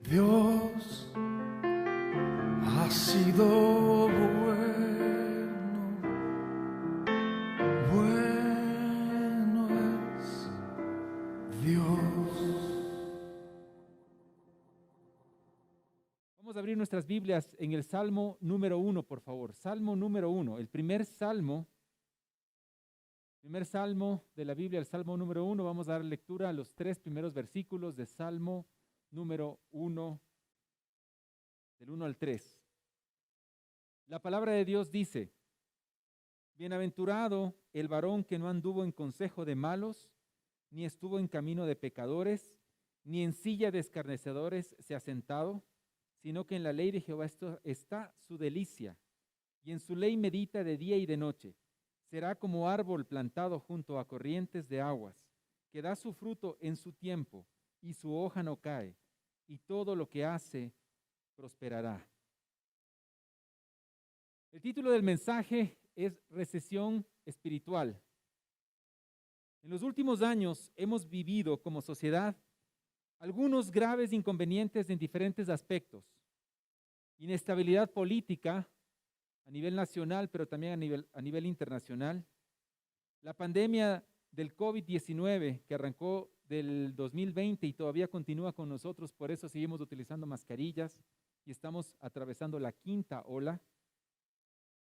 Dios ha sido bueno, bueno es Dios. Vamos a abrir nuestras Biblias en el Salmo número 1, por favor. Salmo número 1, el primer salmo de la Biblia, el Salmo número 1. Vamos a dar lectura a los 3 primeros versículos de Salmo número 1, del 1 al 3. La palabra de Dios dice: Bienaventurado el varón que no anduvo en consejo de malos, ni estuvo en camino de pecadores, ni en silla de escarnecedores se ha sentado, sino que en la ley de Jehová está su delicia, y en su ley medita de día y de noche. Será como árbol plantado junto a corrientes de aguas, que da su fruto en su tiempo, y su hoja no cae, y todo lo que hace prosperará. El título del mensaje es Recesión espiritual. En los últimos años hemos vivido como sociedad algunos graves inconvenientes en diferentes aspectos. Inestabilidad política a nivel nacional, pero también a nivel internacional. La pandemia del COVID-19 que arrancó del 2020 y todavía continúa con nosotros, por eso seguimos utilizando mascarillas y estamos atravesando la 5ª ola.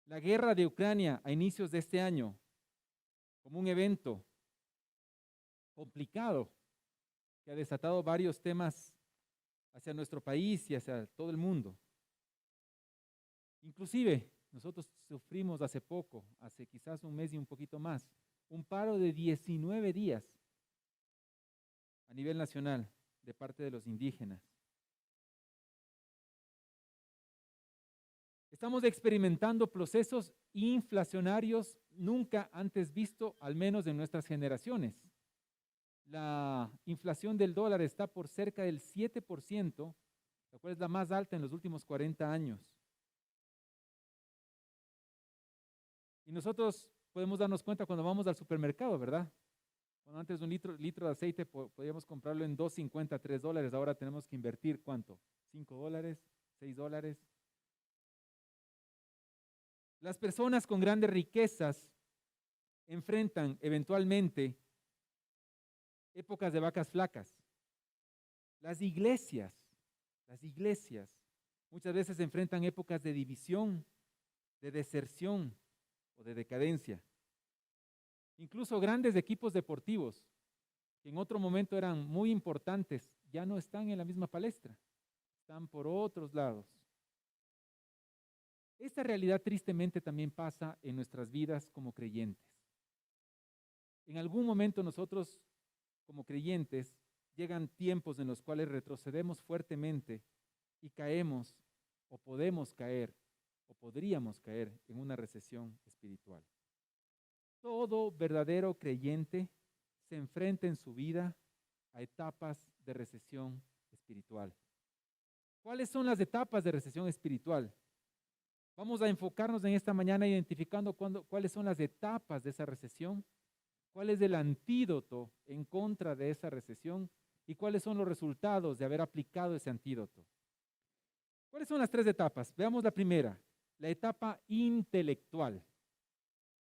La guerra de Ucrania a inicios de este año, como un evento complicado que ha desatado varios temas hacia nuestro país y hacia todo el mundo. Inclusive, nosotros sufrimos hace poco, hace quizás un mes y un poquito más, un paro de 19 días a nivel nacional de parte de los indígenas. Estamos experimentando procesos inflacionarios nunca antes visto, al menos en nuestras generaciones. La inflación del dólar está por cerca del 7%, la cual es la más alta en los últimos 40 años. Y nosotros podemos darnos cuenta cuando vamos al supermercado, ¿verdad? Cuando antes un litro de aceite podíamos comprarlo en $2.50, $3, ahora tenemos que invertir, ¿cuánto? $5, $6. Las personas con grandes riquezas enfrentan eventualmente épocas de vacas flacas. Las iglesias, muchas veces enfrentan épocas de división, de deserción o de decadencia. Incluso grandes equipos deportivos, que en otro momento eran muy importantes, ya no están en la misma palestra, están por otros lados. Esta realidad tristemente también pasa en nuestras vidas como creyentes. En algún momento nosotros, como creyentes, llegan tiempos en los cuales retrocedemos fuertemente y caemos, o podemos caer, o podríamos caer en una recesión espiritual. Todo verdadero creyente se enfrenta en su vida a etapas de recesión espiritual. ¿Cuáles son las etapas de recesión espiritual? Vamos a enfocarnos en esta mañana identificando cuáles son las etapas de esa recesión, cuál es el antídoto en contra de esa recesión y cuáles son los resultados de haber aplicado ese antídoto. ¿Cuáles son las 3 etapas? Veamos la primera, la etapa intelectual.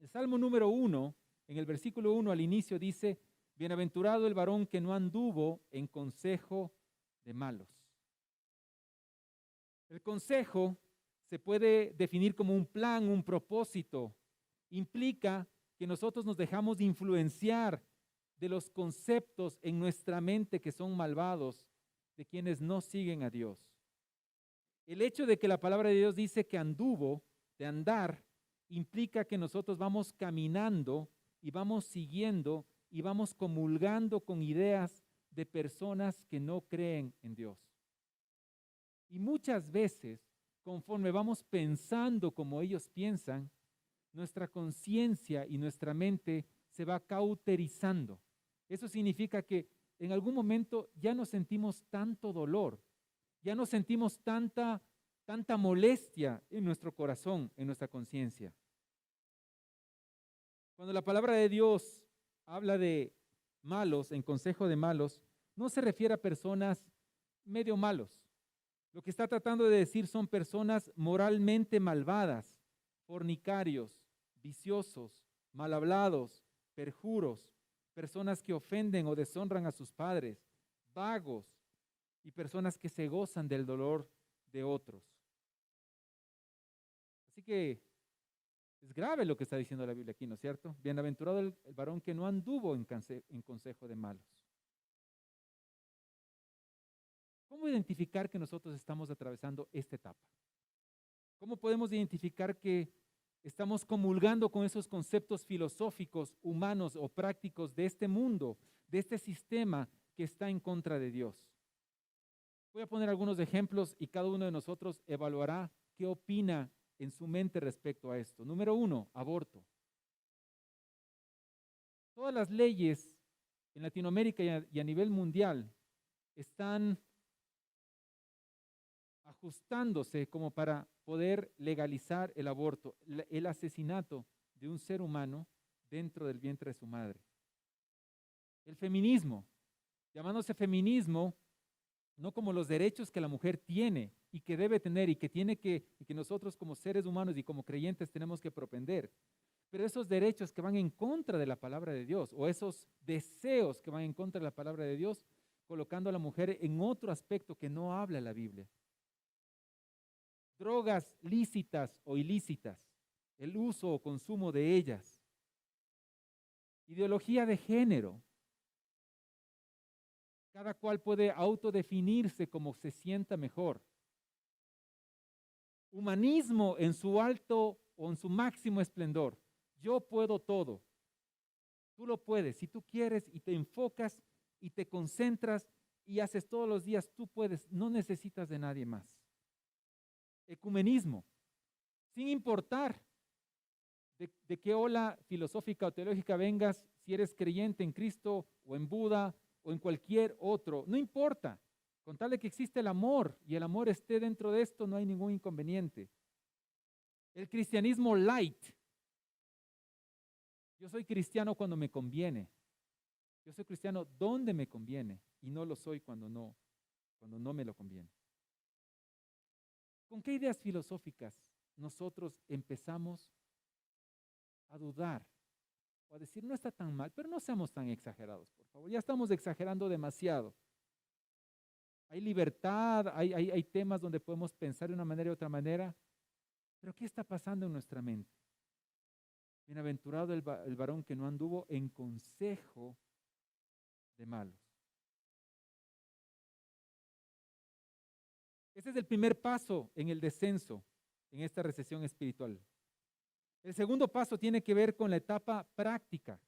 El Salmo número 1, en el versículo 1 al inicio dice: Bienaventurado el varón que no anduvo en consejo de malos. El consejo se puede definir como un plan, un propósito. Implica que nosotros nos dejamos influenciar de los conceptos en nuestra mente que son malvados, de quienes no siguen a Dios. El hecho de que la palabra de Dios dice que anduvo, de andar, implica que nosotros vamos caminando y vamos siguiendo y vamos comulgando con ideas de personas que no creen en Dios. Y muchas veces, conforme vamos pensando como ellos piensan, nuestra conciencia y nuestra mente se va cauterizando. Eso significa que en algún momento ya no sentimos tanto dolor, ya no sentimos tanta molestia en nuestro corazón, en nuestra conciencia. Cuando la palabra de Dios habla de malos, en consejo de malos, no se refiere a personas medio malos, Lo que está tratando de decir son personas moralmente malvadas, fornicarios, viciosos, mal hablados, perjuros, personas que ofenden o deshonran a sus padres, vagos y personas que se gozan del dolor de otros. Así que es grave lo que está diciendo la Biblia aquí, ¿no es cierto? Bienaventurado el varón que no anduvo en consejo de malos. ¿Cómo identificar que nosotros estamos atravesando esta etapa? ¿Cómo podemos identificar que estamos comulgando con esos conceptos filosóficos, humanos o prácticos de este mundo, de este sistema que está en contra de Dios? Voy a poner algunos ejemplos y cada uno de nosotros evaluará qué opina en su mente respecto a esto. Número 1, aborto. Todas las leyes en Latinoamérica y a nivel mundial están ajustándose como para poder legalizar el aborto, el asesinato de un ser humano dentro del vientre de su madre. El feminismo, llamándose feminismo, no como los derechos que la mujer tiene y que debe tener y que nosotros como seres humanos y como creyentes tenemos que propender, pero esos derechos que van en contra de la palabra de Dios o esos deseos que van en contra de la palabra de Dios, colocando a la mujer en otro aspecto que no habla la Biblia. Drogas lícitas o ilícitas, el uso o consumo de ellas. Ideología de género. Cada cual puede autodefinirse como se sienta mejor. Humanismo en su alto o en su máximo esplendor. Yo puedo todo. Tú lo puedes. Si tú quieres y te enfocas y te concentras y haces todos los días, tú puedes. No necesitas de nadie más. Ecumenismo. Sin importar de qué ola filosófica o teológica vengas, si eres creyente en Cristo o en Buda o en cualquier otro, no importa. Con tal de que existe el amor y el amor esté dentro de esto, no hay ningún inconveniente. El cristianismo light. Yo soy cristiano cuando me conviene. Yo soy cristiano donde me conviene y no lo soy cuando no me lo conviene. ¿Con qué ideas filosóficas nosotros empezamos a dudar o a decir no está tan mal, pero no seamos tan exagerados, por favor? Ya estamos exagerando demasiado. Hay libertad, hay temas donde podemos pensar de una manera y otra manera, pero ¿qué está pasando en nuestra mente? Bienaventurado el varón que no anduvo en consejo de malos. Ese es el primer paso en el descenso, en esta recesión espiritual. El segundo paso tiene que ver con la etapa práctica.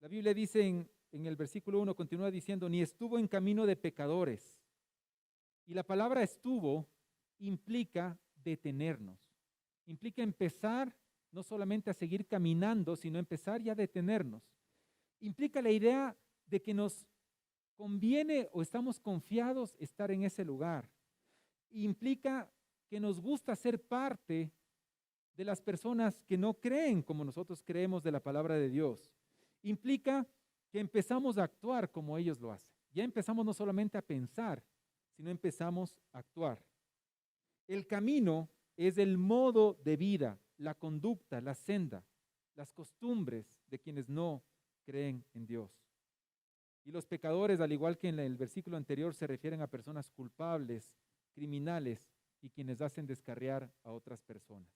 La Biblia dice en el versículo 1, continúa diciendo, ni estuvo en camino de pecadores. Y la palabra estuvo implica detenernos. Implica empezar no solamente a seguir caminando, sino empezar ya a detenernos. Implica la idea de que nos conviene o estamos confiados estar en ese lugar. Implica que nos gusta ser parte de las personas que no creen como nosotros creemos de la palabra de Dios. Implica que empezamos a actuar como ellos lo hacen. Ya empezamos no solamente a pensar, sino empezamos a actuar. El camino es el modo de vida, la conducta, la senda, las costumbres de quienes no creen en Dios. Y los pecadores, al igual que en el versículo anterior, se refieren a personas culpables, criminales y quienes hacen descarriar a otras personas.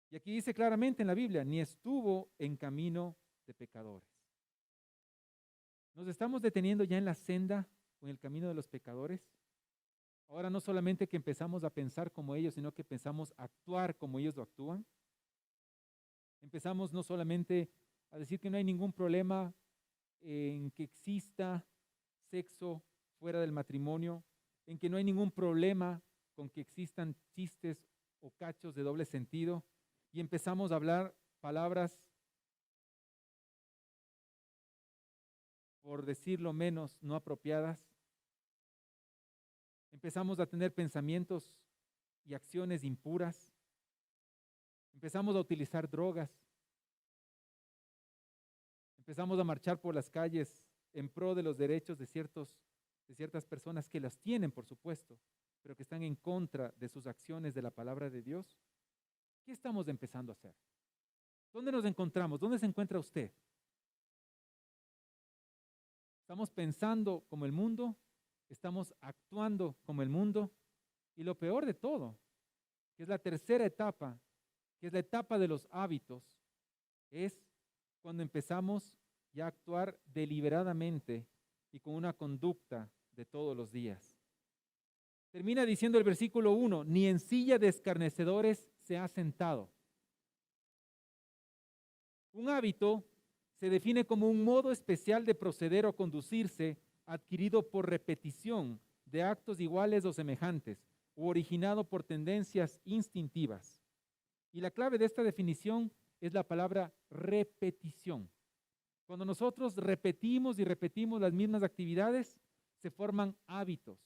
Y aquí dice claramente en la Biblia, ni estuvo en camino de pecadores. ¿Nos estamos deteniendo ya en la senda o en el camino de los pecadores? Ahora no solamente que empezamos a pensar como ellos, sino que empezamos a actuar como ellos lo actúan. Empezamos no solamente a decir que no hay ningún problema en que exista sexo fuera del matrimonio, en que no hay ningún problema con que existan chistes o cachos de doble sentido, y empezamos a hablar palabras, por decirlo menos, no apropiadas. Empezamos a tener pensamientos y acciones impuras. Empezamos a utilizar drogas. Empezamos a marchar por las calles en pro de los derechos de ciertos de ciertas personas que las tienen, por supuesto, pero que están en contra de sus acciones de la palabra de Dios, ¿qué estamos empezando a hacer? ¿Dónde nos encontramos? ¿Dónde se encuentra usted? ¿Estamos pensando como el mundo? ¿Estamos actuando como el mundo? Y lo peor de todo, que es la tercera etapa, que es la etapa de los hábitos, es cuando empezamos ya a actuar deliberadamente y con una conducta de todos los días. Termina diciendo el versículo 1, ni en silla de escarnecedores se ha sentado. Un hábito se define como un modo especial de proceder o conducirse adquirido por repetición de actos iguales o semejantes o originado por tendencias instintivas. Y la clave de esta definición es la palabra repetición. Cuando nosotros repetimos y repetimos las mismas actividades, se forman hábitos.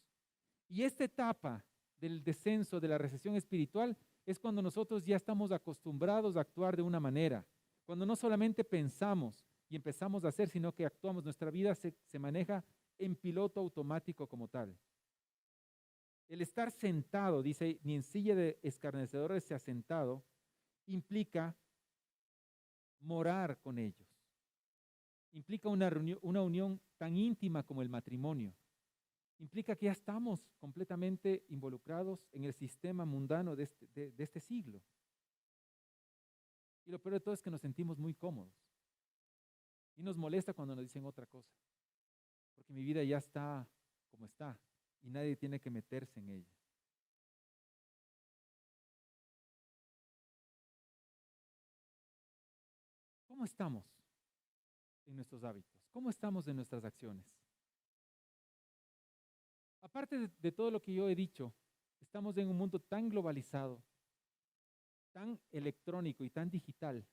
Y esta etapa del descenso, de la recesión espiritual, es cuando nosotros ya estamos acostumbrados a actuar de una manera. Cuando no solamente pensamos y empezamos a hacer, sino que actuamos. Nuestra vida se maneja en piloto automático como tal. El estar sentado, dice, ni en silla de escarnecedores se ha sentado, implica morar con ellos. Implica una unión tan íntima como el matrimonio. Implica que ya estamos completamente involucrados en el sistema mundano de este siglo. Y lo peor de todo es que nos sentimos muy cómodos. Y nos molesta cuando nos dicen otra cosa. Porque mi vida ya está como está y nadie tiene que meterse en ella. ¿Cómo estamos en nuestros hábitos? ¿Cómo estamos en nuestras acciones? Aparte de todo lo que yo he dicho, estamos en un mundo tan globalizado, tan electrónico y tan digital,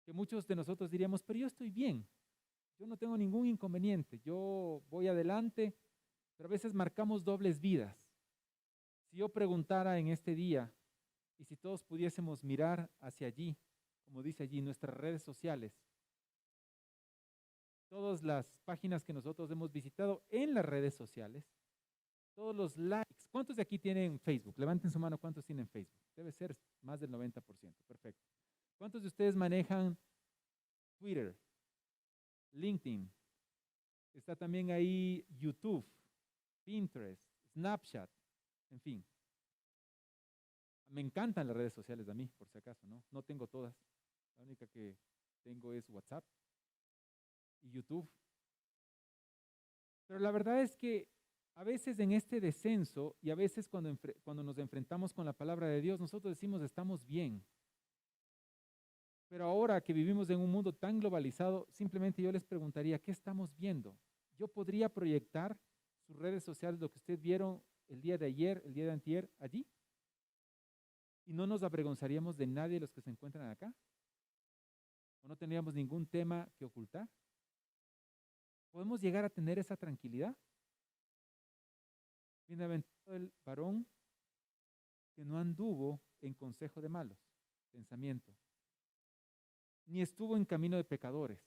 que muchos de nosotros diríamos, pero yo estoy bien, yo no tengo ningún inconveniente, yo voy adelante, pero a veces marcamos dobles vidas. Si yo preguntara en este día, y si todos pudiésemos mirar hacia allí, como dice allí, nuestras redes sociales, todas las páginas que nosotros hemos visitado en las redes sociales, todos los likes. ¿Cuántos de aquí tienen Facebook? Levanten su mano, ¿cuántos tienen Facebook? Debe ser más del 90%, perfecto. ¿Cuántos de ustedes manejan Twitter, LinkedIn? Está también ahí YouTube, Pinterest, Snapchat, en fin. Me encantan las redes sociales a mí, por si acaso, ¿no? No tengo todas. La única que tengo es WhatsApp y YouTube. Pero la verdad es que a veces en este descenso y a veces cuando nos enfrentamos con la palabra de Dios, nosotros decimos estamos bien. Pero ahora que vivimos en un mundo tan globalizado, simplemente yo les preguntaría, ¿qué estamos viendo? Yo podría proyectar sus redes sociales, lo que ustedes vieron el día de ayer, el día de antier, allí. ¿Y no nos avergonzaríamos de nadie de los que se encuentran acá? ¿O no tendríamos ningún tema que ocultar? ¿Podemos llegar a tener esa tranquilidad? Bienaventurado el varón que no anduvo en consejo de malos, pensamiento, ni estuvo en camino de pecadores,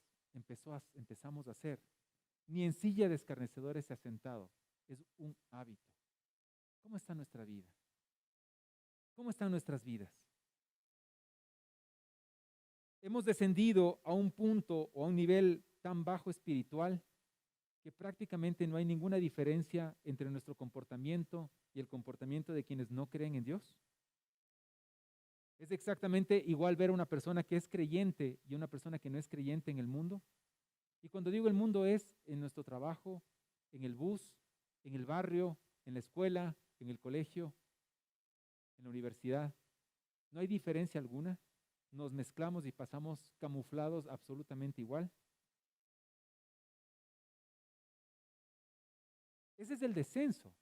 empezamos a hacer, ni en silla de escarnecedores se ha sentado. Es un hábito. ¿Cómo está nuestra vida? ¿Cómo están nuestras vidas? Hemos descendido a un punto o a un nivel tan bajo espiritual que prácticamente no hay ninguna diferencia entre nuestro comportamiento y el comportamiento de quienes no creen en Dios. Es exactamente igual ver a una persona que es creyente y una persona que no es creyente en el mundo. Y cuando digo el mundo es en nuestro trabajo, en el bus, en el barrio, en la escuela, en el colegio, en la universidad. No hay diferencia alguna. Nos mezclamos y pasamos camuflados absolutamente igual. Ese es el descenso.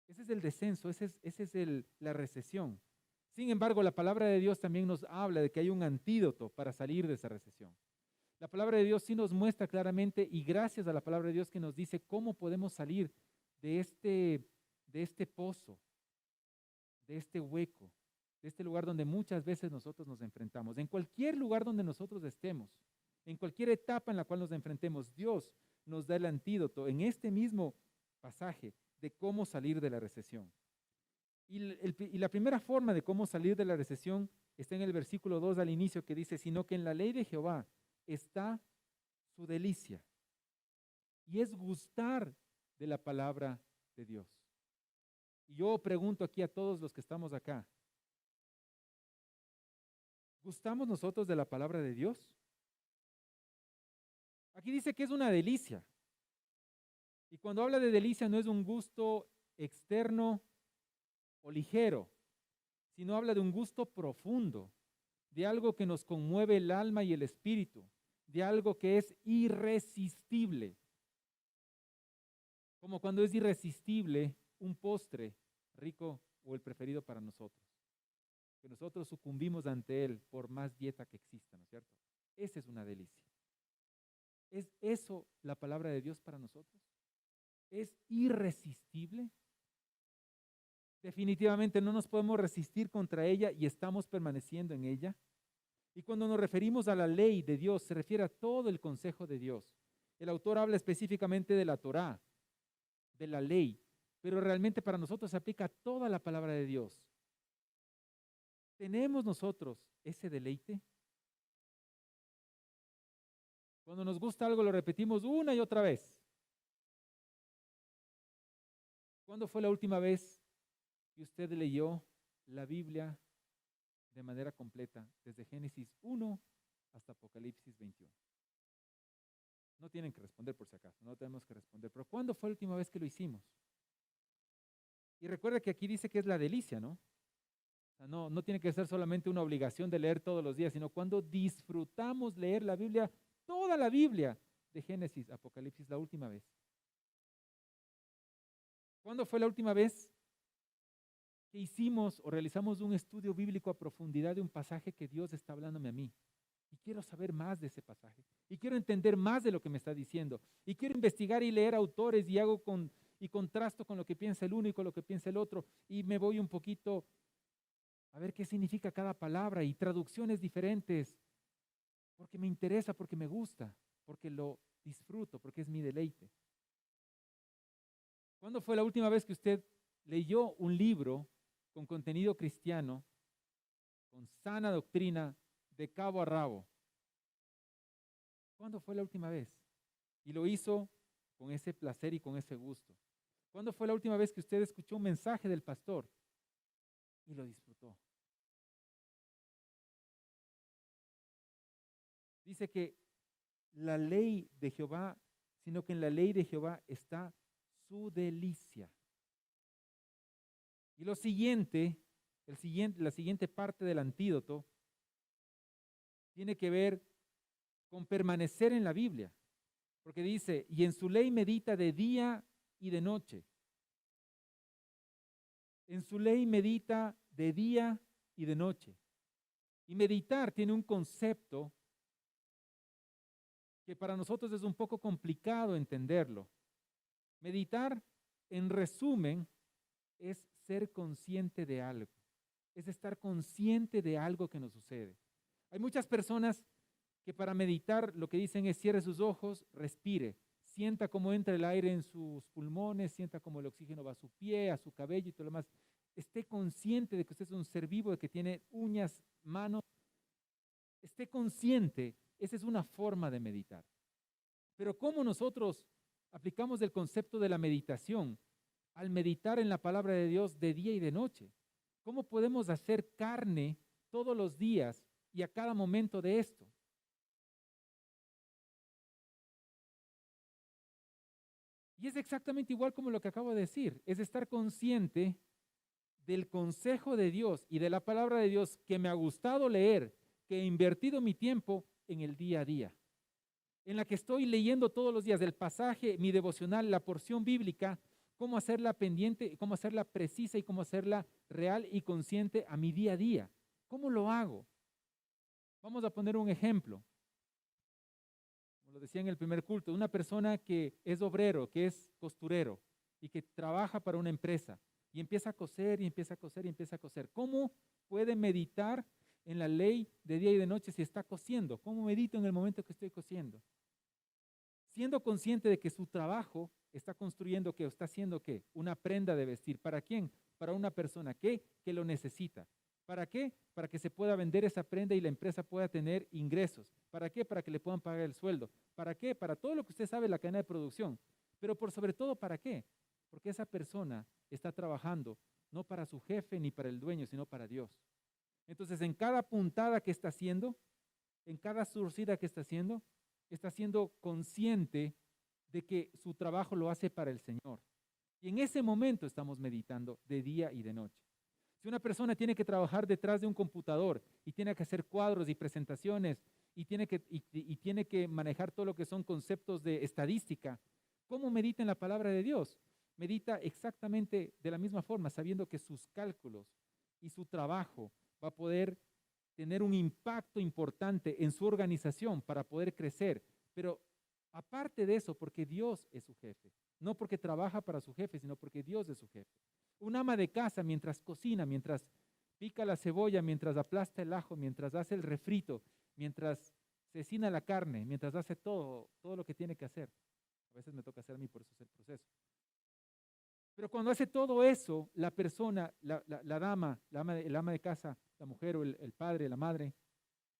Ese es el descenso, esa es la recesión. Sin embargo, la palabra de Dios también nos habla de que hay un antídoto para salir de esa recesión. La palabra de Dios sí nos muestra claramente, y gracias a la palabra de Dios que nos dice cómo podemos salir de este pozo, de este hueco, de este lugar donde muchas veces nosotros nos enfrentamos. En cualquier lugar donde nosotros estemos, En cualquier etapa en la cual nos enfrentemos, Dios nos da el antídoto en este mismo pasaje de cómo salir de la recesión. Y la primera forma de cómo salir de la recesión está en el versículo 2 al inicio, que dice, sino que en la ley de Jehová está su delicia, y es gustar de la palabra de Dios. Y yo pregunto aquí a todos los que estamos acá, ¿gustamos nosotros de la palabra de Dios? Aquí dice que es una delicia. Y cuando habla de delicia no es un gusto externo o ligero, sino habla de un gusto profundo, de algo que nos conmueve el alma y el espíritu, de algo que es irresistible. Como cuando es irresistible un postre rico o el preferido para nosotros, que nosotros sucumbimos ante él por más dieta que exista, ¿no es cierto? Esa es una delicia. ¿Es eso la palabra de Dios para nosotros? ¿Es irresistible? Definitivamente no nos podemos resistir contra ella y estamos permaneciendo en ella. Y cuando nos referimos a la ley de Dios, se refiere a todo el consejo de Dios. El autor habla específicamente de la Torá, de la ley, pero realmente para nosotros se aplica toda la palabra de Dios. ¿Tenemos nosotros ese deleite? Cuando nos gusta algo lo repetimos una y otra vez. ¿Cuándo fue la última vez que usted leyó la Biblia de manera completa, desde Génesis 1 hasta Apocalipsis 21? No tienen que responder por si acaso, no tenemos que responder, pero ¿cuándo fue la última vez que lo hicimos? Y recuerda que aquí dice que es la delicia, ¿no? O sea, no tiene que ser solamente una obligación de leer todos los días, sino cuando disfrutamos leer la Biblia, toda la Biblia, de Génesis a Apocalipsis, la última vez. ¿Cuándo fue la última vez que hicimos o realizamos un estudio bíblico a profundidad de un pasaje que Dios está hablándome a mí? Y quiero saber más de ese pasaje. Y quiero entender más de lo que me está diciendo. Y quiero investigar y leer autores y contrasto con lo que piensa el uno y con lo que piensa el otro. Y me voy un poquito a ver qué significa cada palabra y traducciones diferentes. Porque me interesa, porque me gusta, porque lo disfruto, porque es mi deleite. ¿Cuándo fue la última vez que usted leyó un libro con contenido cristiano, con sana doctrina, de cabo a rabo? ¿Cuándo fue la última vez? Y lo hizo con ese placer y con ese gusto. ¿Cuándo fue la última vez que usted escuchó un mensaje del pastor y lo disfrutó? Dice que la ley de Jehová, sino que en la ley de Jehová está su delicia. Y la siguiente parte del antídoto tiene que ver con permanecer en la Biblia, porque dice, y en su ley medita de día y de noche. En su ley medita de día y de noche. Y meditar tiene un concepto que para nosotros es un poco complicado entenderlo. Meditar, en resumen, es ser consciente de algo, es estar consciente de algo que nos sucede. Hay muchas personas que para meditar lo que dicen es cierre sus ojos, respire, sienta cómo entra el aire en sus pulmones, sienta cómo el oxígeno va a su pie, a su cabello y todo lo demás. Esté consciente de que usted es un ser vivo, de que tiene uñas, manos. Esté consciente, esa es una forma de meditar. Pero ¿cómo nosotros aplicamos el concepto de la meditación al meditar en la palabra de Dios de día y de noche? ¿Cómo podemos hacer carne todos los días y a cada momento de esto? Y es exactamente igual como lo que acabo de decir, es estar consciente del consejo de Dios y de la palabra de Dios que me ha gustado leer, que he invertido mi tiempo en el día a día, en la que estoy leyendo todos los días el pasaje, mi devocional, la porción bíblica, cómo hacerla pendiente, cómo hacerla precisa y cómo hacerla real y consciente a mi día a día. ¿Cómo lo hago? Vamos a poner un ejemplo. Como lo decía en el primer culto, una persona que es obrero, que es costurero y que trabaja para una empresa y empieza a coser y empieza a coser y empieza a coser. ¿Cómo puede meditar en la ley de día y de noche si está cosiendo? ¿Cómo medito en el momento que estoy cosiendo? Siendo consciente de que su trabajo está construyendo ¿qué? ¿O está haciendo qué? Una prenda de vestir. ¿Para quién? Para una persona que lo necesita. ¿Para qué? Para que se pueda vender esa prenda y la empresa pueda tener ingresos. ¿Para qué? Para que le puedan pagar el sueldo. ¿Para qué? Para todo lo que usted sabe de la cadena de producción. Pero por sobre todo, ¿para qué? Porque esa persona está trabajando no para su jefe ni para el dueño, sino para Dios. Entonces, en cada puntada que está haciendo, en cada surcida que está siendo consciente de que su trabajo lo hace para el Señor. Y en ese momento estamos meditando de día y de noche. Si una persona tiene que trabajar detrás de un computador y tiene que hacer cuadros y presentaciones y tiene que manejar todo lo que son conceptos de estadística, ¿cómo medita en la palabra de Dios? Medita exactamente de la misma forma, sabiendo que sus cálculos y su trabajo va a poder tener un impacto importante en su organización para poder crecer. Pero aparte de eso, porque Dios es su jefe. No porque trabaja para su jefe, sino porque Dios es su jefe. Un ama de casa mientras cocina, mientras pica la cebolla, mientras aplasta el ajo, mientras hace el refrito, mientras cecina la carne, mientras hace todo lo que tiene que hacer. A veces me toca hacer a mí, por eso es el proceso. Pero cuando hace todo eso, la persona, la dama, el ama de casa, la mujer o el padre, la madre,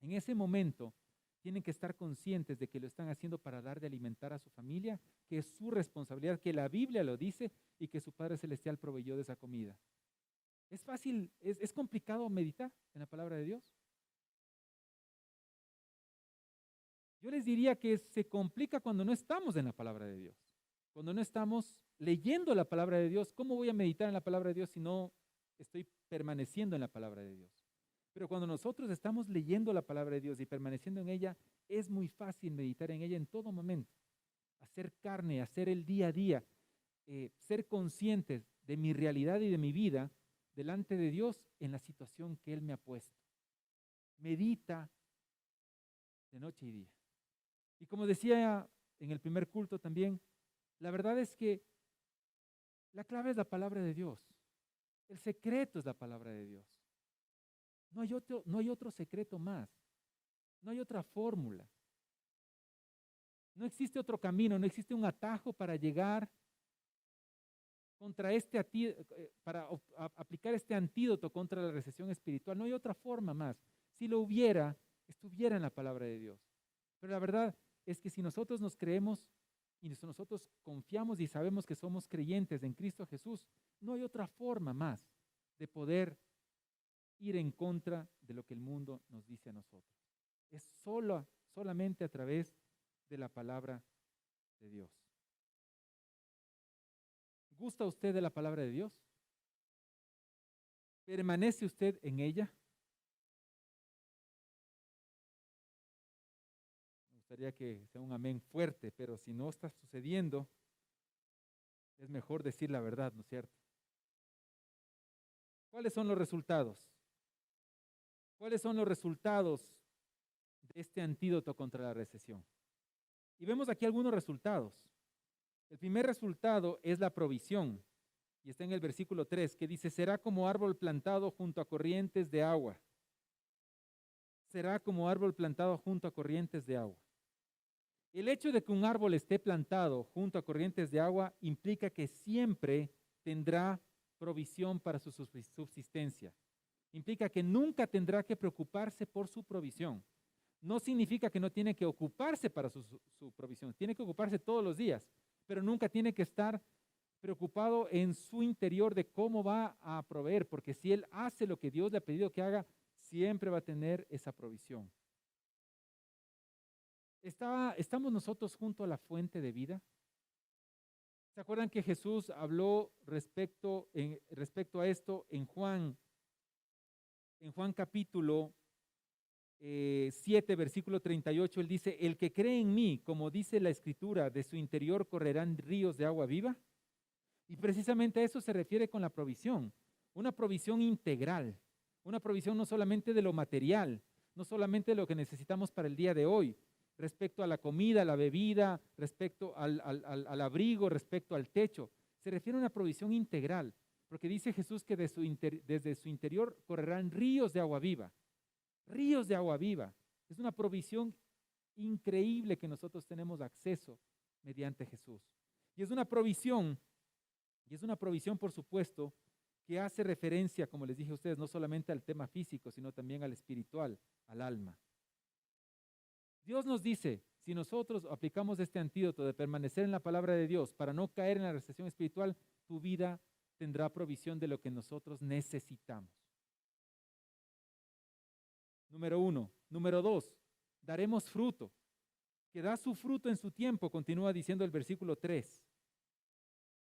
en ese momento tienen que estar conscientes de que lo están haciendo para dar de alimentar a su familia, que es su responsabilidad, que la Biblia lo dice y que su Padre Celestial proveyó de esa comida. ¿Es fácil, es complicado meditar en la palabra de Dios? Yo les diría que se complica cuando no estamos en la palabra de Dios, cuando no estamos leyendo la palabra de Dios. ¿Cómo voy a meditar en la palabra de Dios si no estoy permaneciendo en la palabra de Dios? Pero cuando nosotros estamos leyendo la palabra de Dios y permaneciendo en ella, es muy fácil meditar en ella en todo momento. Hacer carne, hacer el día a día, ser conscientes de mi realidad y de mi vida delante de Dios en la situación que Él me ha puesto. Medita de noche y día. Y como decía en el primer culto también, la verdad es que la clave es la palabra de Dios. El secreto es la palabra de Dios. No hay otro secreto más. No hay otra fórmula. No existe otro camino, no existe un atajo para llegar contra para aplicar este antídoto contra la recesión espiritual. No hay otra forma más. Si lo hubiera, estuviera en la palabra de Dios. Pero la verdad es que si nosotros nos creemos y si nosotros confiamos y sabemos que somos creyentes en Cristo Jesús, no hay otra forma más de poder ir en contra de lo que el mundo nos dice a nosotros. Es solamente a través de la palabra de Dios. ¿Gusta usted de la palabra de Dios? ¿Permanece usted en ella? Me gustaría que sea un amén fuerte, pero si no está sucediendo, es mejor decir la verdad, ¿no es cierto? ¿Cuáles son los resultados? ¿Cuáles son los resultados de este antídoto contra la recesión? Y vemos aquí algunos resultados. El primer resultado es la provisión, y está en el versículo 3, que dice, será como árbol plantado junto a corrientes de agua. Será como árbol plantado junto a corrientes de agua. El hecho de que un árbol esté plantado junto a corrientes de agua implica que siempre tendrá provisión para su subsistencia. Implica que nunca tendrá que preocuparse por su provisión. No significa que no tiene que ocuparse para su provisión, tiene que ocuparse todos los días, pero nunca tiene que estar preocupado en su interior de cómo va a proveer, porque si él hace lo que Dios le ha pedido que haga, siempre va a tener esa provisión. ¿Estamos nosotros junto a la fuente de vida? ¿Se acuerdan que Jesús habló respecto a esto en Juan capítulo 7, versículo 38? Él dice, el que cree en mí, como dice la Escritura, de su interior correrán ríos de agua viva. Y precisamente a eso se refiere con la provisión, una provisión integral, una provisión no solamente de lo material, no solamente de lo que necesitamos para el día de hoy, respecto a la comida, a la bebida, respecto al abrigo, respecto al techo. Se refiere a una provisión integral, porque dice Jesús que desde su interior correrán ríos de agua viva. ríos de agua viva. Es una provisión increíble que nosotros tenemos acceso mediante Jesús. Y es una provisión, por supuesto, que hace referencia, como les dije a ustedes, no solamente al tema físico, sino también al espiritual, al alma. Dios nos dice, si nosotros aplicamos este antídoto de permanecer en la palabra de Dios para no caer en la recesión espiritual, tu vida tendrá provisión de lo que nosotros necesitamos. Número 1. Número 2, daremos fruto. Que da su fruto en su tiempo, continúa diciendo el versículo 3.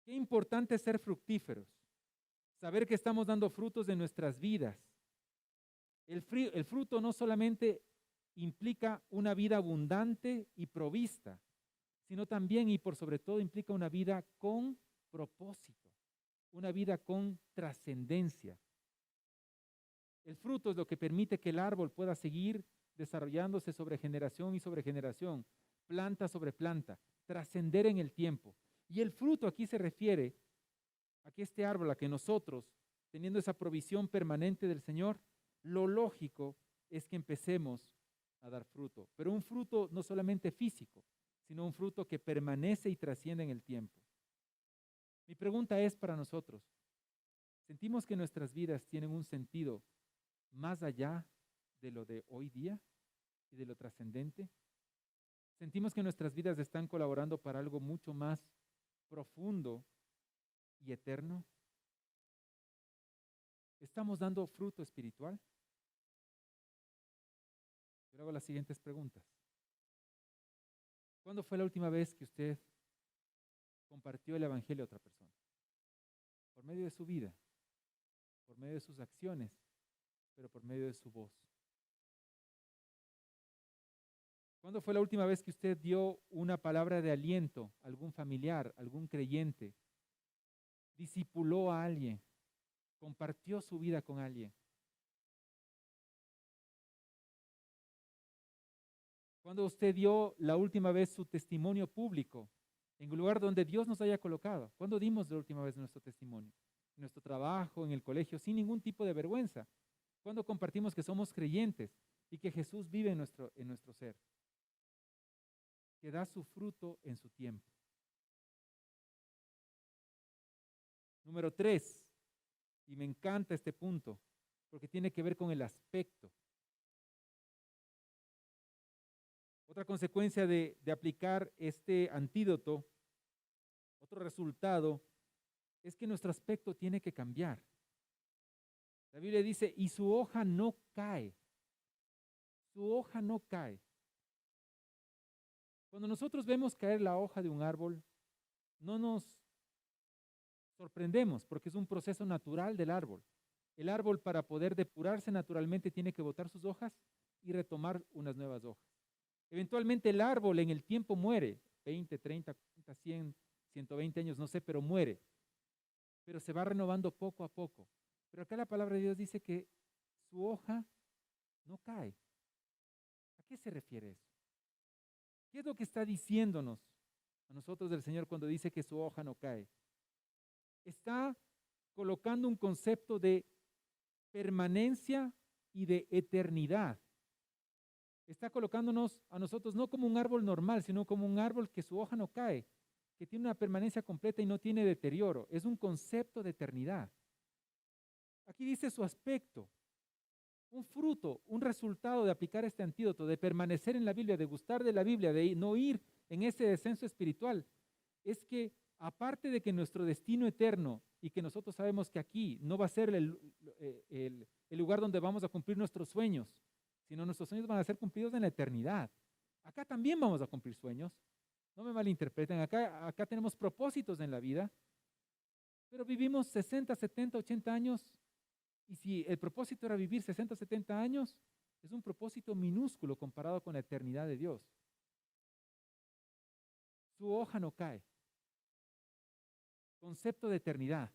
Qué importante es ser fructíferos. Saber que estamos dando frutos en nuestras vidas. El fruto no solamente implica una vida abundante y provista, sino también y por sobre todo implica una vida con propósito, una vida con trascendencia. El fruto es lo que permite que el árbol pueda seguir desarrollándose sobre generación y sobre generación, planta sobre planta, trascender en el tiempo. Y el fruto aquí se refiere a que este árbol, a que nosotros, teniendo esa provisión permanente del Señor, lo lógico es que empecemos a dar fruto. Pero un fruto no solamente físico, sino un fruto que permanece y trasciende en el tiempo. Mi pregunta es para nosotros, ¿sentimos que nuestras vidas tienen un sentido más allá de lo de hoy día y de lo trascendente? ¿Sentimos que nuestras vidas están colaborando para algo mucho más profundo y eterno? ¿Estamos dando fruto espiritual? Yo hago las siguientes preguntas. ¿Cuándo fue la última vez que usted compartió el evangelio a otra persona? Por medio de su vida, por medio de sus acciones, pero por medio de su voz. ¿Cuándo fue la última vez que usted dio una palabra de aliento a algún familiar, algún creyente? Discipuló a alguien, compartió su vida con alguien. ¿Cuándo usted dio la última vez su testimonio público en un lugar donde Dios nos haya colocado? ¿Cuándo dimos la última vez nuestro testimonio? En nuestro trabajo, en el colegio, sin ningún tipo de vergüenza. ¿Cuándo compartimos que somos creyentes y que Jesús vive en nuestro ser? Que da su fruto en su tiempo. Número 3, y me encanta este punto, porque tiene que ver con el aspecto. Otra consecuencia de aplicar este antídoto, otro resultado, es que nuestro aspecto tiene que cambiar. La Biblia dice, y su hoja no cae. Su hoja no cae. Cuando nosotros vemos caer la hoja de un árbol, no nos sorprendemos porque es un proceso natural del árbol. El árbol, para poder depurarse naturalmente, tiene que botar sus hojas y retomar unas nuevas hojas. Eventualmente el árbol en el tiempo muere, 20, 30, 40, 100, 120 años, no sé, pero muere. Pero se va renovando poco a poco. Pero acá la palabra de Dios dice que su hoja no cae. ¿A qué se refiere eso? ¿Qué es lo que está diciéndonos a nosotros del Señor cuando dice que su hoja no cae? Está colocando un concepto de permanencia y de eternidad. Está colocándonos a nosotros no como un árbol normal, sino como un árbol que su hoja no cae, que tiene una permanencia completa y no tiene deterioro. Es un concepto de eternidad. Aquí dice su aspecto, un fruto, un resultado de aplicar este antídoto, de permanecer en la Biblia, de gustar de la Biblia, de no ir en ese descenso espiritual, es que aparte de que nuestro destino eterno y que nosotros sabemos que aquí no va a ser el lugar donde vamos a cumplir nuestros sueños, sino nuestros sueños van a ser cumplidos en la eternidad. Acá también vamos a cumplir sueños, no me malinterpreten, acá tenemos propósitos en la vida, pero vivimos 60, 70, 80 años, y si el propósito era vivir 60, 70 años, es un propósito minúsculo comparado con la eternidad de Dios. Su hoja no cae. Concepto de eternidad,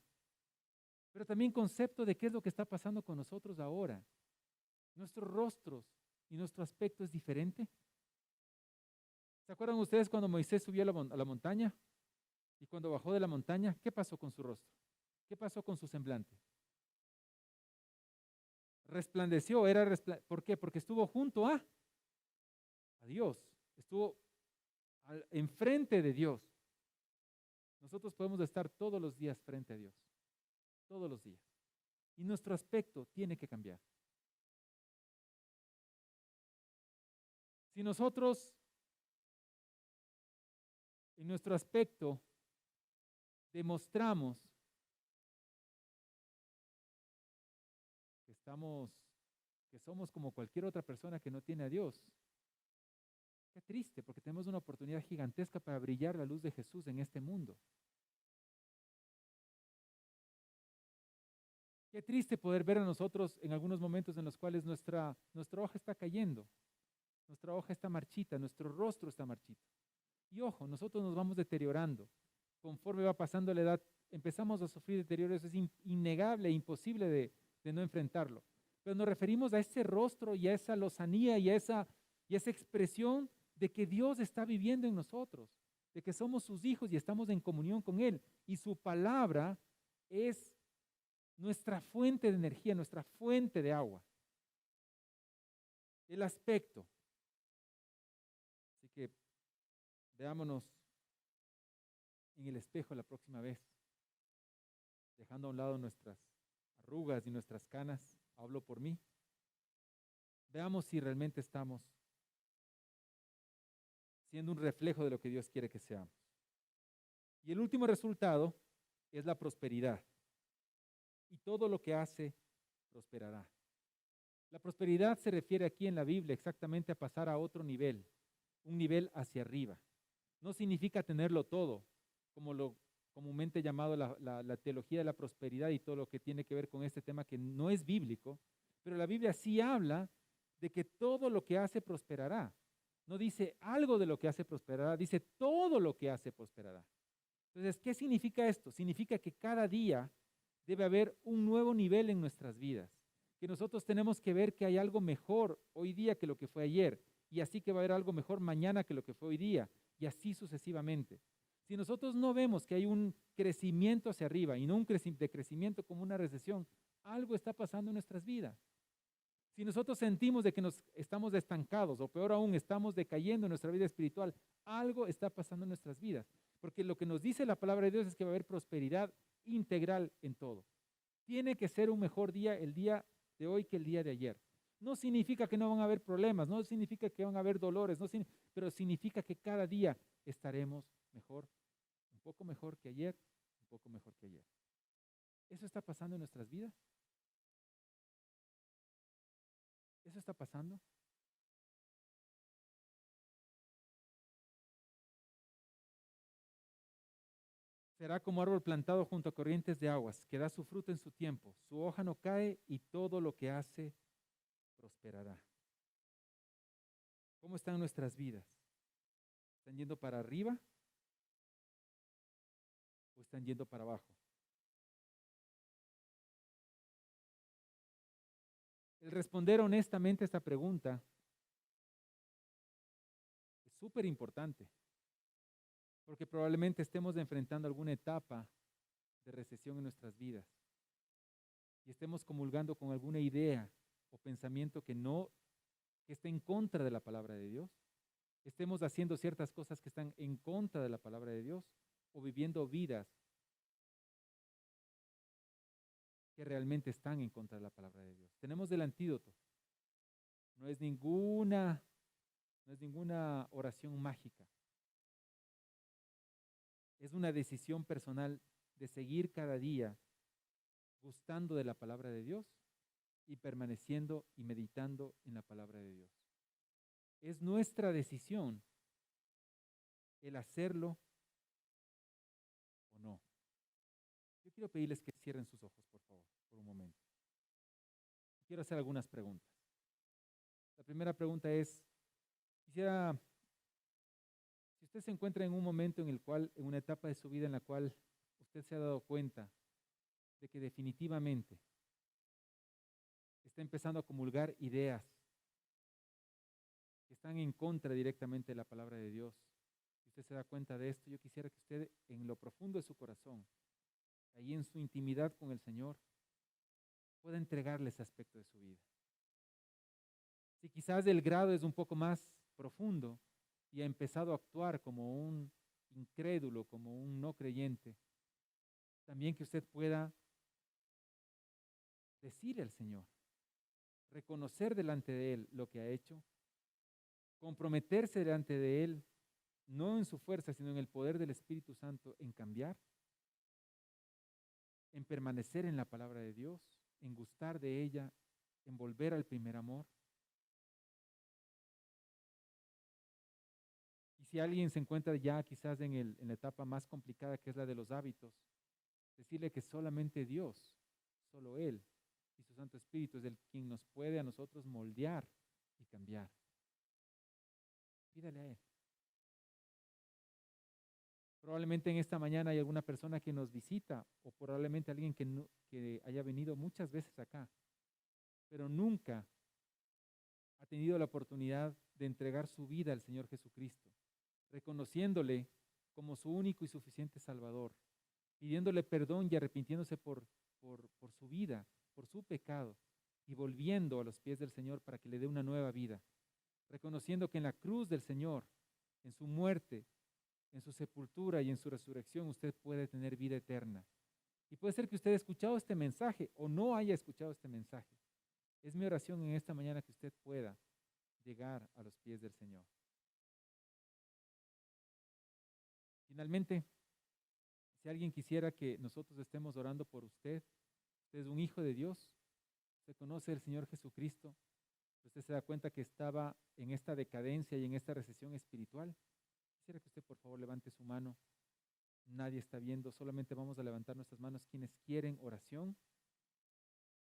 pero también concepto de qué es lo que está pasando con nosotros ahora. Nuestros rostros y nuestro aspecto es diferente. ¿Se acuerdan ustedes cuando Moisés subió a la montaña? Y cuando bajó de la montaña, ¿qué pasó con su rostro? ¿Qué pasó con su semblante? resplandeció, ¿por qué? Porque estuvo junto a Dios, estuvo enfrente de Dios. Nosotros podemos estar todos los días frente a Dios, todos los días. Y nuestro aspecto tiene que cambiar. Si nosotros en nuestro aspecto demostramos que somos como cualquier otra persona que no tiene a Dios, qué triste, porque tenemos una oportunidad gigantesca para brillar la luz de Jesús en este mundo. Qué triste poder ver a nosotros en algunos momentos en los cuales nuestra hoja está cayendo, nuestra hoja está marchita, nuestro rostro está marchito. Y ojo, nosotros nos vamos deteriorando. Conforme va pasando la edad, empezamos a sufrir deterioro. Eso es innegable, imposible de no enfrentarlo. Pero nos referimos a ese rostro y a esa lozanía y a esa expresión de que Dios está viviendo en nosotros, de que somos sus hijos y estamos en comunión con Él. Y su palabra es nuestra fuente de energía, nuestra fuente de agua. El aspecto. Así que veámonos en el espejo la próxima vez, dejando a un lado nuestras arrugas y nuestras canas. Hablo por mí. Veamos si realmente estamos siendo un reflejo de lo que Dios quiere que seamos. Y el último resultado es la prosperidad. Y todo lo que hace, prosperará. La prosperidad se refiere aquí en la Biblia exactamente a pasar a otro nivel, un nivel hacia arriba. No significa tenerlo todo, como lo comúnmente llamado la teología de la prosperidad y todo lo que tiene que ver con este tema que no es bíblico, pero la Biblia sí habla de que todo lo que hace prosperará. No dice algo de lo que hace prosperará, dice todo lo que hace prosperará. Entonces, ¿qué significa esto? Significa que cada día debe haber un nuevo nivel en nuestras vidas, que nosotros tenemos que ver que hay algo mejor hoy día que lo que fue ayer, y así que va a haber algo mejor mañana que lo que fue hoy día, y así sucesivamente. Si nosotros no vemos que hay un crecimiento hacia arriba y no un crecimiento como una recesión, algo está pasando en nuestras vidas. Si nosotros sentimos de que nos estamos estancados o peor aún estamos decayendo en nuestra vida espiritual, algo está pasando en nuestras vidas. Porque lo que nos dice la palabra de Dios es que va a haber prosperidad integral en todo. Tiene que ser un mejor día el día de hoy que el día de ayer. No significa que no van a haber problemas, no significa que van a haber dolores, pero significa que cada día estaremos mejor, un poco mejor que ayer, un poco mejor que ayer. ¿Eso está pasando en nuestras vidas? ¿Eso está pasando? Será como árbol plantado junto a corrientes de aguas, que da su fruto en su tiempo, su hoja no cae y todo lo que hace prosperará. ¿Cómo están nuestras vidas? ¿Están yendo para arriba o están yendo para abajo? El responder honestamente a esta pregunta es súper importante, porque probablemente estemos enfrentando alguna etapa de recesión en nuestras vidas y estemos comulgando con alguna idea o pensamiento que esté en contra de la palabra de Dios, estemos haciendo ciertas cosas que están en contra de la palabra de Dios o viviendo vidas que realmente están en contra de la palabra de Dios. Tenemos el antídoto. No es ninguna oración mágica. Es una decisión personal de seguir cada día gustando de la palabra de Dios y permaneciendo y meditando en la palabra de Dios. Es nuestra decisión el hacerlo o no. Yo quiero pedirles que cierren sus ojos, por favor, por un momento. Quiero hacer algunas preguntas. La primera pregunta es, si usted se encuentra en un momento en una etapa de su vida en la cual usted se ha dado cuenta de que definitivamente está empezando a comulgar ideas que están en contra directamente de la palabra de Dios. Si usted se da cuenta de esto, yo quisiera que usted en lo profundo de su corazón, ahí en su intimidad con el Señor, pueda entregarle ese aspecto de su vida. Si quizás el grado es un poco más profundo y ha empezado a actuar como un incrédulo, como un no creyente, también que usted pueda decirle al Señor, reconocer delante de Él lo que ha hecho, comprometerse delante de Él, no en su fuerza, sino en el poder del Espíritu Santo, en cambiar, en permanecer en la palabra de Dios, en gustar de ella, en volver al primer amor. Y si alguien se encuentra ya quizás en la etapa más complicada, que es la de los hábitos, decirle que solamente Dios, solo Él y su Santo Espíritu es el quien nos puede a nosotros moldear y cambiar. Pídale a Él. Probablemente en esta mañana hay alguna persona que nos visita o probablemente alguien que haya venido muchas veces acá, pero nunca ha tenido la oportunidad de entregar su vida al Señor Jesucristo, reconociéndole como su único y suficiente Salvador, pidiéndole perdón y arrepintiéndose por su vida, por su pecado, y volviendo a los pies del Señor para que le dé una nueva vida, reconociendo que en la cruz del Señor, en su muerte, en su sepultura y en su resurrección, usted puede tener vida eterna. Y puede ser que usted haya escuchado este mensaje o no haya escuchado este mensaje. Es mi oración en esta mañana que usted pueda llegar a los pies del Señor. Finalmente, si alguien quisiera que nosotros estemos orando por usted, usted es un hijo de Dios, usted conoce al Señor Jesucristo, usted se da cuenta que estaba en esta decadencia y en esta recesión espiritual, quisiera que usted por favor levante su mano. Nadie está viendo, solamente vamos a levantar nuestras manos quienes quieren oración,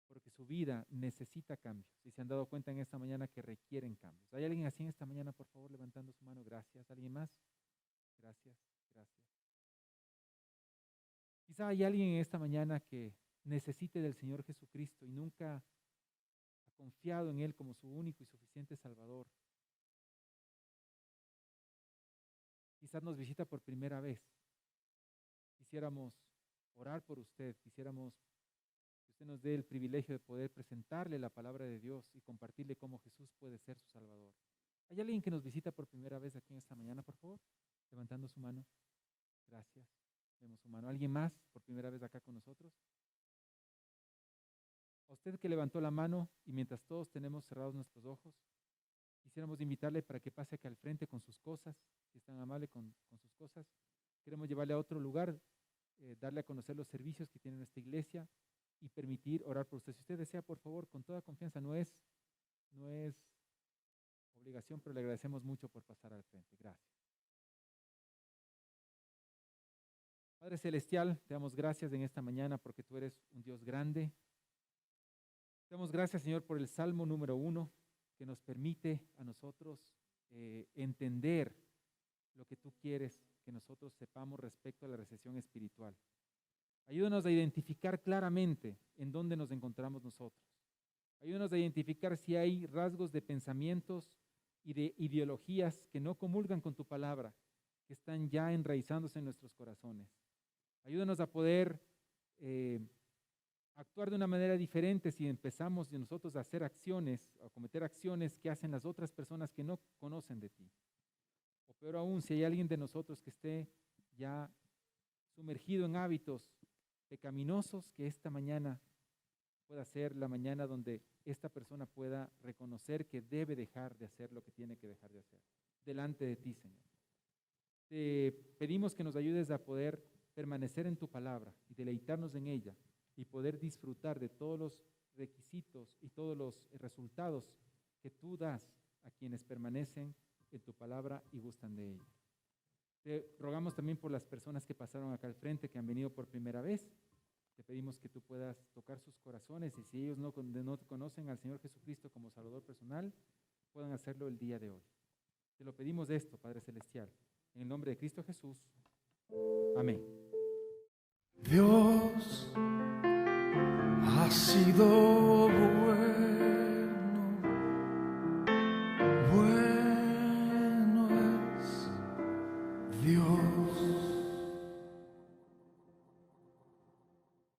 porque su vida necesita cambios. Y se han dado cuenta en esta mañana que requieren cambios. ¿Hay alguien así en esta mañana, por favor, levantando su mano? Gracias. ¿Alguien más? Gracias, gracias. Quizá hay alguien en esta mañana que necesite del Señor Jesucristo y nunca ha confiado en Él como su único y suficiente Salvador. Quizás nos visita por primera vez. Quisiéramos orar por usted, quisiéramos que usted nos dé el privilegio de poder presentarle la palabra de Dios y compartirle cómo Jesús puede ser su Salvador. ¿Hay alguien que nos visita por primera vez aquí en esta mañana, por favor? Levantando su mano. Gracias. Vemos su mano. ¿Alguien más por primera vez acá con nosotros? A usted que levantó la mano y mientras todos tenemos cerrados nuestros ojos, quisiéramos invitarle para que pase acá al frente con sus cosas, si es tan amable con sus cosas. Queremos llevarle a otro lugar, darle a conocer los servicios que tiene nuestra iglesia y permitir orar por usted. Si usted desea, por favor, con toda confianza, no es obligación, pero le agradecemos mucho por pasar al frente. Gracias. Padre Celestial, te damos gracias en esta mañana porque tú eres un Dios grande. Te damos gracias, Señor, por el Salmo número 1 que nos permite a nosotros entender lo que tú quieres que nosotros sepamos respecto a la recesión espiritual. Ayúdanos a identificar claramente en dónde nos encontramos nosotros. Ayúdanos a identificar si hay rasgos de pensamientos y de ideologías que no comulgan con tu palabra, que están ya enraizándose en nuestros corazones. Ayúdanos a poder actuar de una manera diferente si empezamos nosotros a hacer acciones, a cometer acciones que hacen las otras personas que no conocen de ti. O peor aún, si hay alguien de nosotros que esté ya sumergido en hábitos pecaminosos, que esta mañana pueda ser la mañana donde esta persona pueda reconocer que debe dejar de hacer lo que tiene que dejar de hacer delante de ti, Señor. Te pedimos que nos ayudes a poder permanecer en tu palabra y deleitarnos en ella y poder disfrutar de todos los requisitos y todos los resultados que tú das a quienes permanecen en tu palabra y gustan de ella. Te rogamos también por las personas que pasaron acá al frente, que han venido por primera vez. Te pedimos que tú puedas tocar sus corazones y si ellos no conocen al Señor Jesucristo como Salvador personal, puedan hacerlo el día de hoy. Te lo pedimos esto, Padre Celestial, en el nombre de Cristo Jesús. Amén. Dios ha sido